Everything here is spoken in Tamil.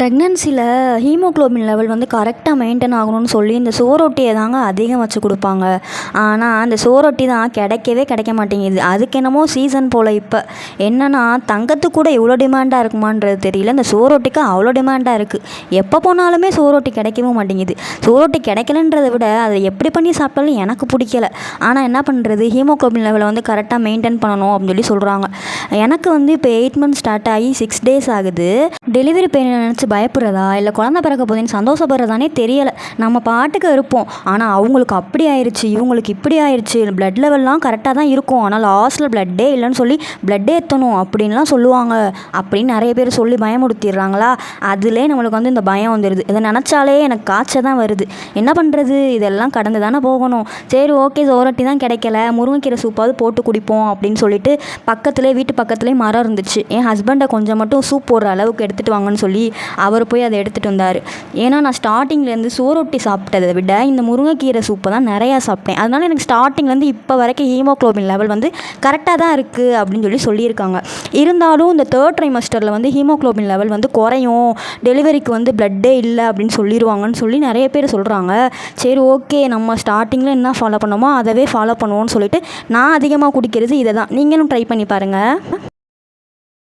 ப்ரெக்னன்சியில் ஹீமோக்ளோபின் லெவல் வந்து கரெக்டாக மெயின்டைன் ஆகணும்னு சொல்லி இந்த சோறொட்டியை தாங்க அதிகம் வச்சு கொடுப்பாங்க. ஆனால் அந்த சோறொட்டி தான் கிடைக்கவே கிடைக்க மாட்டேங்குது. அதுக்கு என்னமோ சீசன் போல் இப்போ என்னென்னா தங்கத்துக்கு கூட இவ்வளோ டிமாண்டாக இருக்குமான்றது தெரியல. இந்த சோறொட்டிக்கு அவ்வளோ டிமாண்டாக இருக்குது. எப்போ போனாலுமே சோறொட்டி கிடைக்கவும் மாட்டேங்குது. சோறொட்டி கிடைக்கலன்றதை விட அதை எப்படி பண்ணி சாப்பிட்டாலும் எனக்கு பிடிக்கல. ஆனால் என்ன பண்ணுறது, ஹீமோக்ளோபின் லெவலை வந்து கரெக்டாக மெயின்டைன் பண்ணணும் அப்படின்னு சொல்கிறாங்க. எனக்கு வந்து இப்போ 8 months ஸ்டார்ட் ஆகி 6 days ஆகுது. டெலிவரி பெயின் நினச்சி பயப்படுறதா இல்லை குழந்தை பிறக்க போதுன்னு சந்தோஷப்படுறதானே தெரியலை. நம்ம பாட்டுக்கு இருப்போம். ஆனால் அவங்களுக்கு அப்படி ஆயிடுச்சு, இவங்களுக்கு இப்படி ஆயிடுச்சு, பிளட் லெவல்லாம் கரெக்டாக தான் இருக்கும், ஆனால் லாஸ்ட்டில் பிளட்டே இல்லைன்னு சொல்லி பிளட்டே ஏற்றணும் அப்படின்லாம் சொல்லுவாங்க. அப்படின்னு நிறைய பேர் சொல்லி பயமுறுத்திடுறாங்களா. அதிலே நம்மளுக்கு வந்து இந்த பயம் வந்துடுது. இதை நினச்சாலே எனக்கு காய்ச்சல் தான் வருது. என்ன பண்ணுறது, இதெல்லாம் கடந்து தானே போகணும். சரி ஓகே, சோறொட்டி தான் கிடைக்கல, முருங்கைக்கீரை சூப்பாவது போட்டு குடிப்போம் அப்படின்னு சொல்லிட்டு வீட்டு பக்கத்துலேயே மரம் இருந்துச்சு. என் ஹஸ்பண்டை கொஞ்சம் மட்டும் சூப் போடுற அளவுக்கு எடுத்துகிட்டு வாங்கன்னு சொல்லி அவர் போய் அதை எடுத்துகிட்டு வந்தார். ஏன்னா நான் ஸ்டார்டிங்லேருந்து சோறொட்டி சாப்பிட்டதை விட இந்த முருங்கைக்கீரை சூப்பை தான் நிறையா சாப்பிட்டேன். அதனால எனக்கு ஸ்டார்டிங்லேருந்து இப்போ வரைக்கும் ஹீமோக்ளோபின் லெவல் வந்து கரெக்டாக தான் இருக்குது அப்படின்னு சொல்லியிருக்காங்க. இருந்தாலும் இந்த 3rd trimester வந்து ஹீமோக்ளோபின் லெவல் வந்து குறையும், டெலிவரிக்கு வந்து பிளட்டே இல்லை அப்படின்னு சொல்லிடுவாங்கன்னு சொல்லி நிறைய பேர் சொல்கிறாங்க. சரி ஓகே, நம்ம ஸ்டார்டிங்கில் என்ன ஃபாலோ பண்ணோமோ அதவே ஃபாலோ பண்ணுவோன்னு சொல்லிட்டு நான் அதிகமாக குடிக்கிறது இதை தான். நீங்களும் ட்ரை பண்ணி பாருங்கள்.